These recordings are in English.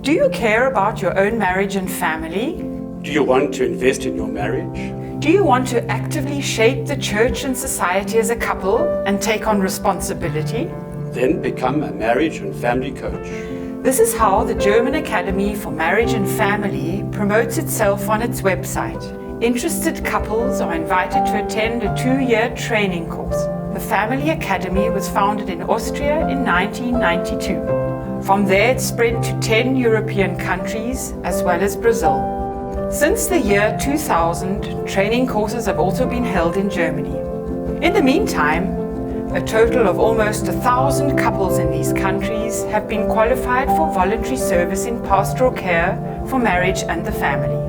Do you care about your own marriage and family? Do you want to invest in your marriage? Do you want to actively shape the church and society as a couple and take on responsibility? Then become a marriage and family coach. This is how the German Academy for Marriage and Family promotes itself on its website. Interested couples are invited to attend a 2-year training course. The Family Academy was founded in Austria in 1992. From there it spread to 10 European countries as well as Brazil. Since the year 2000, training courses have also been held in Germany. In the meantime, a total of almost 1,000 couples in these countries have been qualified for voluntary service in pastoral care for marriage and the family.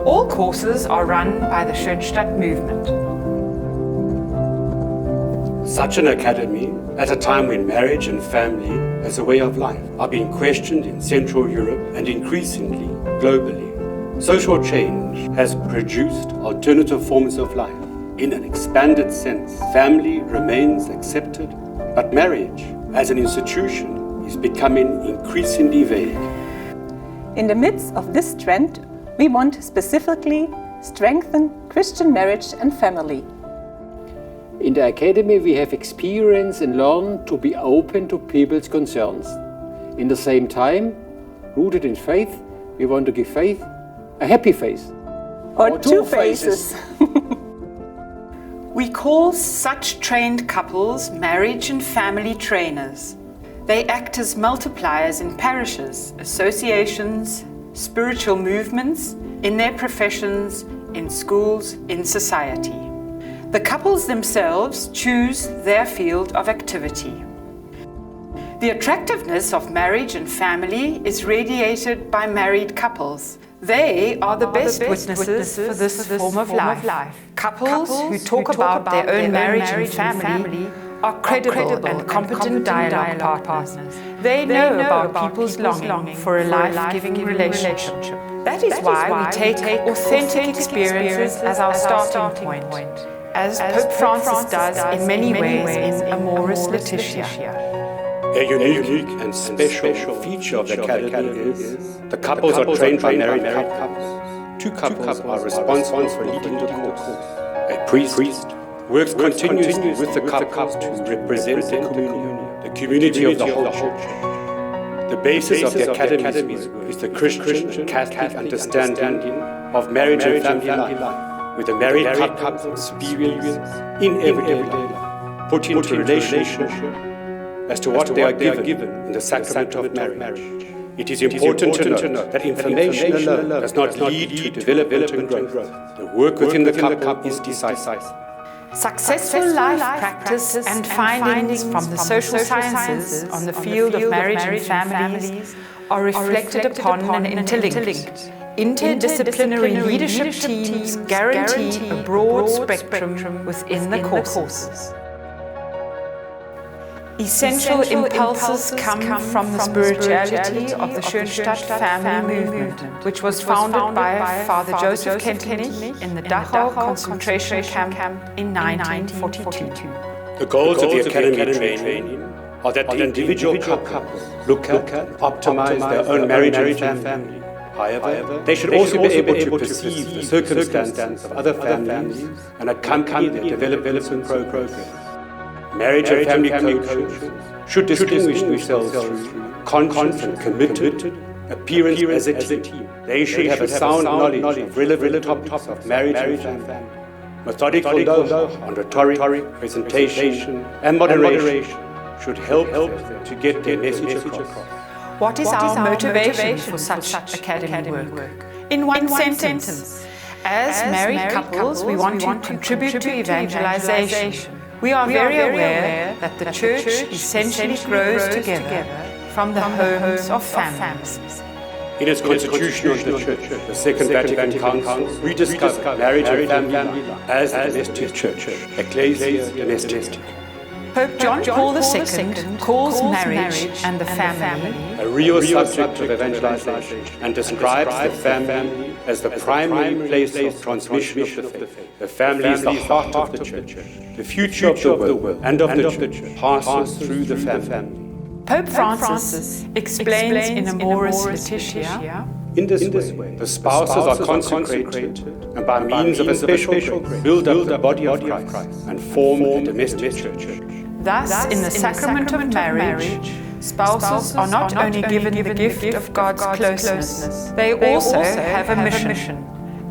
All courses are run by the Schönstatt movement. Such an academy, at a time when marriage and family as a way of life are being questioned in Central Europe and increasingly globally, social change has produced alternative forms of life. In an expanded sense, family remains accepted, but marriage as an institution is becoming increasingly vague. In the midst of this trend, we want to specifically strengthen Christian marriage and family. In the Academy we have experienced and learned to be open to people's concerns. In the same time, rooted in faith, we want to give faith a happy face. Or two faces. We call such trained couples marriage and family trainers. They act as multipliers in parishes, associations, spiritual movements, in their professions, in schools, in society. The couples themselves choose their field of activity. The attractiveness of marriage and family is radiated by married couples. They are the best witnesses for this form of life. Couples who talk about their own marriage and family are credible and competent dialogue partners. They know about people's longing for a life-giving relationship. That is why we take authentic experiences as our starting point, as Pope Francis does in many ways in Amoris Laetitia. A unique and special feature of the Academy is the couples are trained by married couples. Two couples are responsible for leading the course. A priest works continuously with the couple to represent the community of the whole church. The basis of the Academy is the Christian and Catholic understanding of marriage and family life, with the married couple's experience in everyday life, put into relationship as to what they are given in the sacrament of marriage. It is important to note that information alone does not lead to development and growth. The work within the couple is decisive. Successful life practice and findings from the social sciences on the field of marriage and families are reflected upon and interlinked. Interdisciplinary leadership teams guarantee a broad spectrum within the courses. Essential impulses come from the spirituality of the Schönstatt family movement, which was founded by Father Joseph Kentenich in the Dachau concentration camp in 1942. The goals of the Academy training are that the individual couples look at and optimize their own marriage and family. However, they should also be able to perceive the circumstances of other families and accompany their development and progress. Marriage and family coaches should distinguish themselves through conscious and committed appearance as a team. They should have a sound knowledge of relevant topics of marriage and family, methodical know-how on rhetoric, presentation, and moderation should help them to get their message across. What is our motivation for such academy work? In one sentence, as married couples, we want to contribute to evangelization. We are very aware that the Church essentially grows together from the homes of families. In its Constitution of the Church, the Second Vatican Council rediscovered marriage and family as the domestic church, Ecclesia Domestica. Pope John Paul II calls marriage and the family a real subject of evangelization and describes the family as the primary place of transmission of the faith. The family is the heart of the church. The future of the world and of the church passes through the family. Pope Francis explains in Amoris Laetitia, In this way, the spouses are consecrated and by means of a special grace build up the body of Christ and form a domestic church. thus in the sacrament of marriage, spouses are not only given the gift of God's closeness, they also have a mission,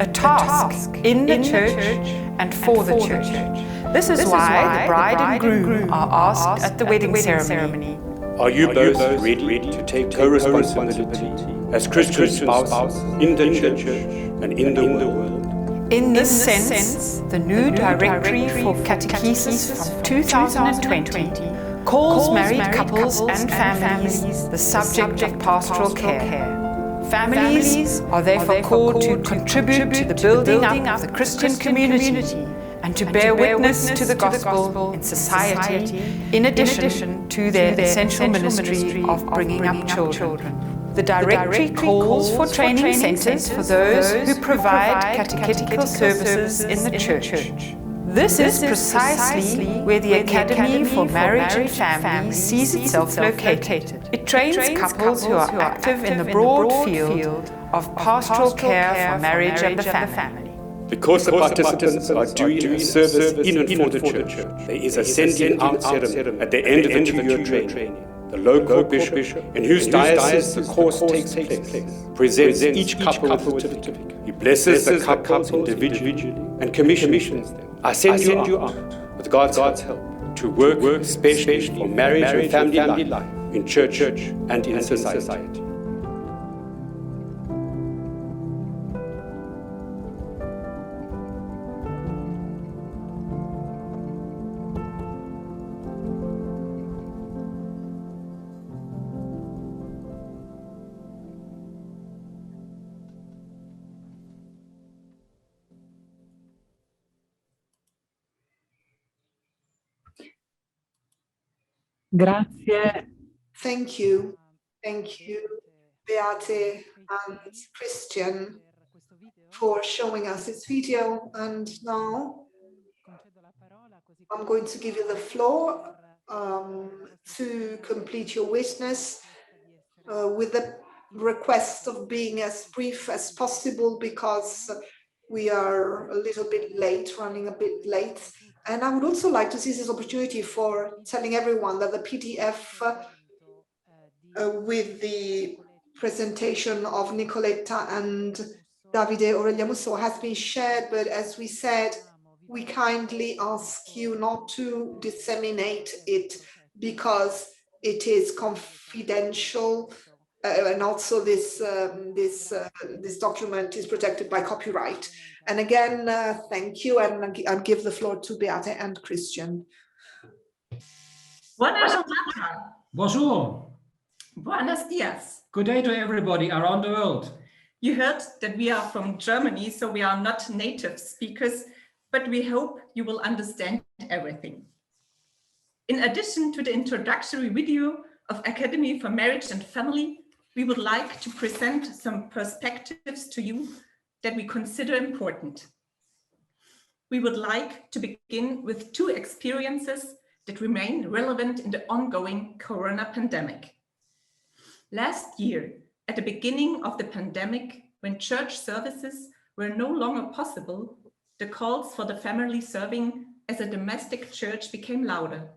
a task in the church and for the church. This is why the bride and groom are asked at the wedding ceremony. Are you both ready to take co-responsibility as Christian spouses in the church and in the world? In this sense, the new directory for catechesis from 2020 calls married couples and families the subject of pastoral care. Families are therefore called to contribute to the building up of the Christian community and to bear witness to the gospel in society, in addition to their essential ministry of bringing up children. The directory calls for training centres for those who provide catechetical services in the church. This is precisely where the Academy for Marriage and Family sees itself located. It trains couples who are active in the broad field of pastoral care for marriage and the family. Because the participants are doing a service in and for the church, there is a sending out ceremony at the end of the 2-year training. The local bishop, in whose diocese the course takes place, presents each couple with a certificate. He blesses the couples individually and commissions them. I send you out, with God's help, to work especially for marriage and family life in church and in society. Grazie. Thank you, Beate and Christian, for showing us this video. And now I'm going to give you the floor to complete your witness with the request of being as brief as possible, because we are a little bit late, running a bit late. And I would also like to seize this opportunity for telling everyone that the PDF with the presentation of Nicoletta and Davide Aurelia Musso has been shared, but as we said, we kindly ask you not to disseminate it because it is confidential, and also this document is protected by copyright. And again, thank you, and I'll give the floor to Beate and Christian. Bonjour. Buenos dias. Good day to everybody around the world. You heard that we are from Germany, so we are not native speakers, but we hope you will understand everything. In addition to the introductory video of Academy for Marriage and Family, we would like to present some perspectives to you that we consider important. We would like to begin with 2 experiences that remain relevant in the ongoing corona pandemic. Last year, at the beginning of the pandemic, when church services were no longer possible, the calls for the family serving as a domestic church became louder.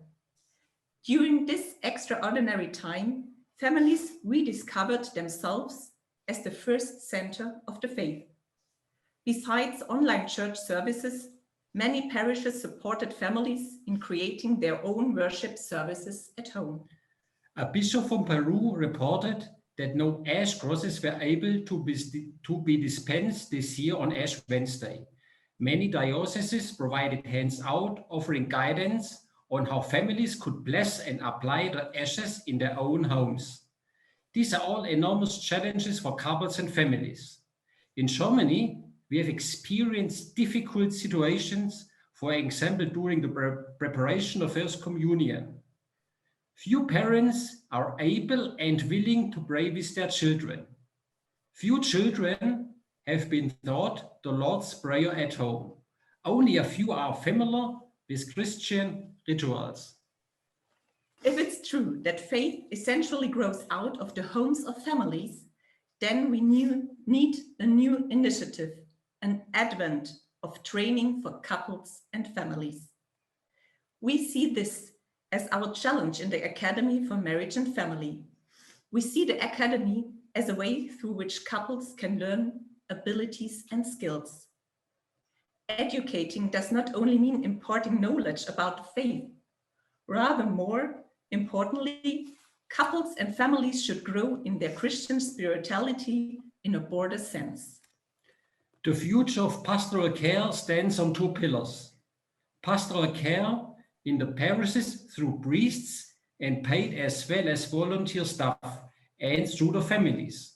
During this extraordinary time, families rediscovered themselves as the first center of the faith. Besides online church services, many parishes supported families in creating their own worship services at home. A bishop from Peru reported that no Ash crosses were able to be dispensed this year on Ash Wednesday. Many dioceses provided hands-out, offering guidance on how families could bless and apply the ashes in their own homes. These are all enormous challenges for couples and families. In Germany, we have experienced difficult situations, for example, during the preparation of First Communion. Few parents are able and willing to pray with their children. Few children have been taught the Lord's Prayer at home. Only a few are familiar with Christian rituals. If it's true that faith essentially grows out of the homes of families, then we need a new initiative, an advent of training for couples and families. We see this as our challenge in the Academy for Marriage and Family. We see the Academy as a way through which couples can learn abilities and skills. Educating does not only mean imparting knowledge about faith. Rather, more importantly, couples and families should grow in their Christian spirituality in a broader sense. The future of pastoral care stands on two pillars. Pastoral care in the parishes through priests and paid as well as volunteer staff, and through the families.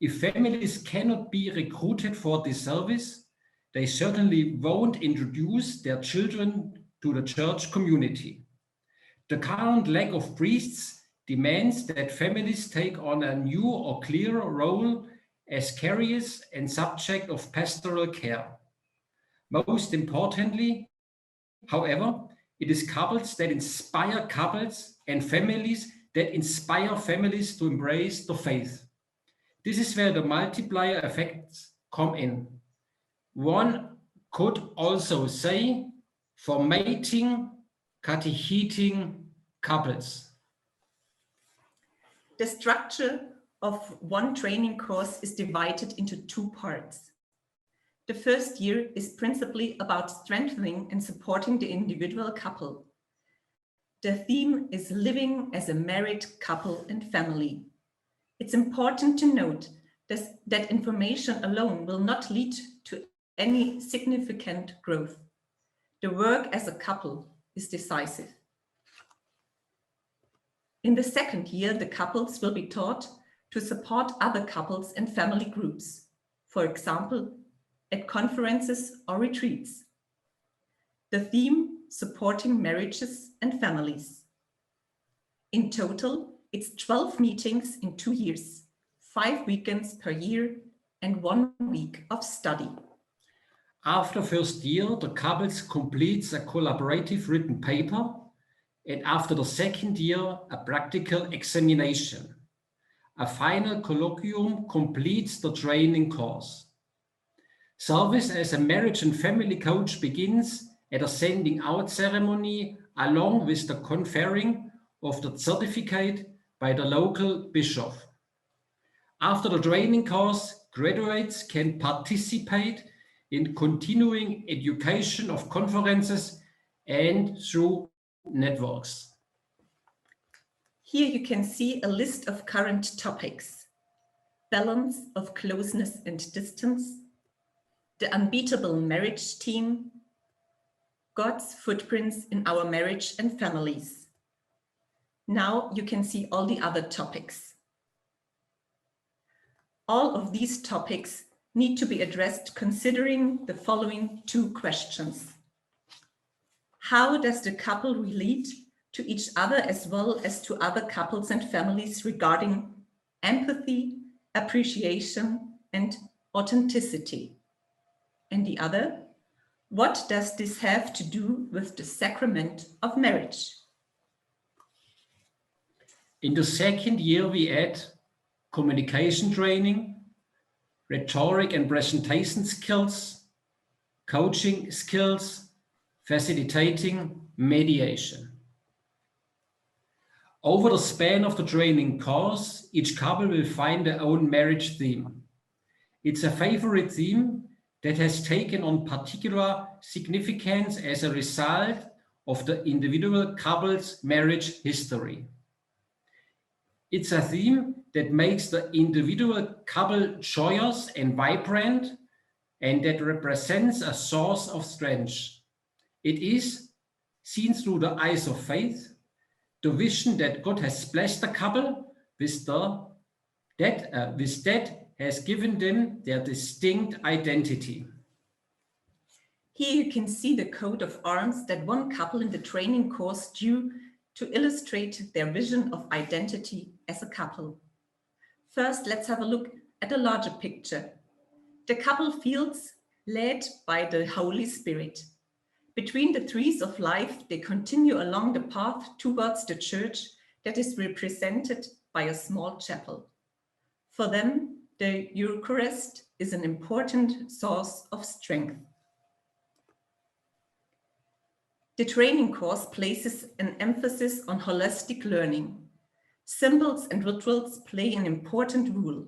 If families cannot be recruited for this service, they certainly won't introduce their children to the church community. The current lack of priests demands that families take on a new or clearer role as carriers and subject of pastoral care. Most importantly, however, it is couples that inspire couples and families that inspire families to embrace the faith. This is where the multiplier effects come in. One could also say formating, catecheting couples. The structure of one training course is divided into two parts. The first year is principally about strengthening and supporting the individual couple. The theme is living as a married couple and family. It's important to note that information alone will not lead to any significant growth. The work as a couple is decisive. In the second year, the couples will be taught to support other couples and family groups, for example, at conferences or retreats. The theme, supporting marriages and families. In total, it's 12 meetings in 2 years, 5 weekends per year, and 1 week of study. After first year, the couples completes a collaborative written paper, and after the second year, a practical examination. A final colloquium completes the training course. Service as a marriage and family coach begins at a sending out ceremony along with the conferring of the certificate by the local bishop. After the training course, graduates can participate in continuing education of conferences and through networks. Here you can see a list of current topics: balance of closeness and distance, the unbeatable marriage team, God's footprints in our marriage and families. Now you can see all the other topics. All of these topics need to be addressed considering the following 2 questions. How does the couple relate to each other as well as to other couples and families regarding empathy, appreciation, and authenticity? And the other, what does this have to do with the sacrament of marriage? In the second year, we add communication training, rhetoric and presentation skills, coaching skills, facilitating, mediation. Over the span of the training course, each couple will find their own marriage theme. It's a favorite theme that has taken on particular significance as a result of the individual couple's marriage history. It's a theme that makes the individual couple joyous and vibrant, and that represents a source of strength. It is, seen through the eyes of faith, the vision that God has blessed the couple with that has given them their distinct identity. Here you can see the coat of arms that one couple in the training course drew to illustrate their vision of identity as a couple. First, let's have a look at a larger picture. The couple feels led by the Holy Spirit. Between the trees of life, they continue along the path towards the church that is represented by a small chapel. For them, the Eucharist is an important source of strength. The training course places an emphasis on holistic learning. Symbols and rituals play an important role.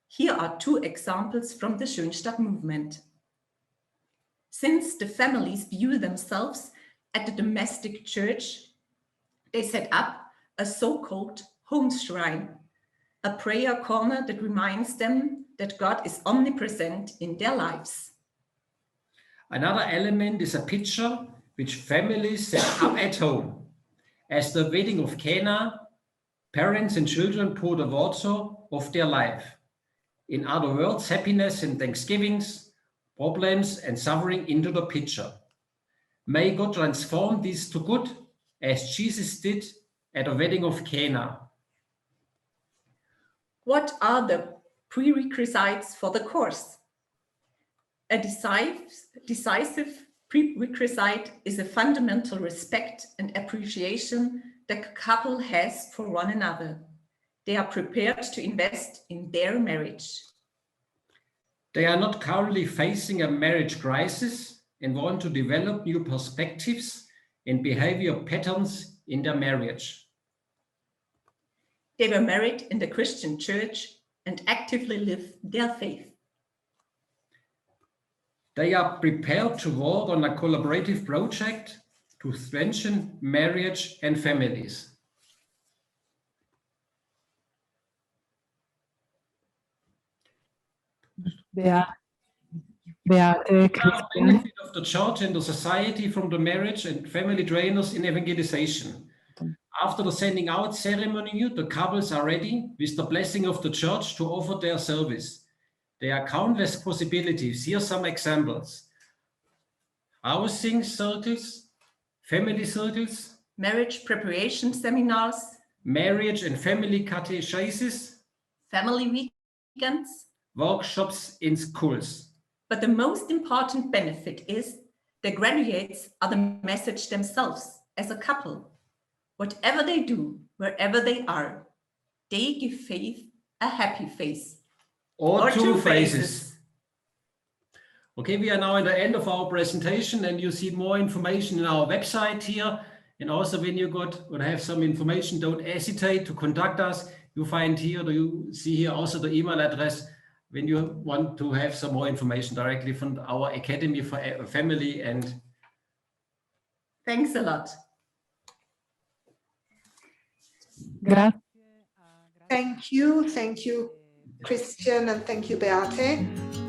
Here are two examples from the Schönstatt movement. Since the families view themselves at the domestic church, they set up a so-called home shrine, a prayer corner that reminds them that God is omnipresent in their lives. Another element is a picture which families set up at home. As the wedding of Cana, parents and children pour the water of their life. In other words, happiness and thanksgivings, problems and suffering into the picture. May God transform this to good, as Jesus did at the wedding of Cana. What are the prerequisites for the course? A decisive prerequisite is a fundamental respect and appreciation the couple has for one another. They are prepared to invest in their marriage. They are not currently facing a marriage crisis and want to develop new perspectives and behavior patterns in their marriage. They were married in the Christian church and actively live their faith. They are prepared to work on a collaborative project to strengthen marriage and families. Beate, Benefit of the church and the society from the marriage and family trainers in evangelization. After the sending out ceremony, the couples are ready with the blessing of the church to offer their service. There are countless possibilities. Here are some examples. Housing circles, family circles, marriage preparation seminars, marriage and family catechesis, family weekends, workshops in schools. But the most important benefit is the graduates are the message themselves as a couple. Whatever they do, wherever they are, they give faith a happy face. Or two faces. Okay, we are now at the end of our presentation, and you see more information in our website here. And also when you have some information, don't hesitate to contact us. You find here, you see here also the email address when you want to have some more information directly from our Academy for Family. And thanks a lot. Thank you, Christian, and thank you, Beate.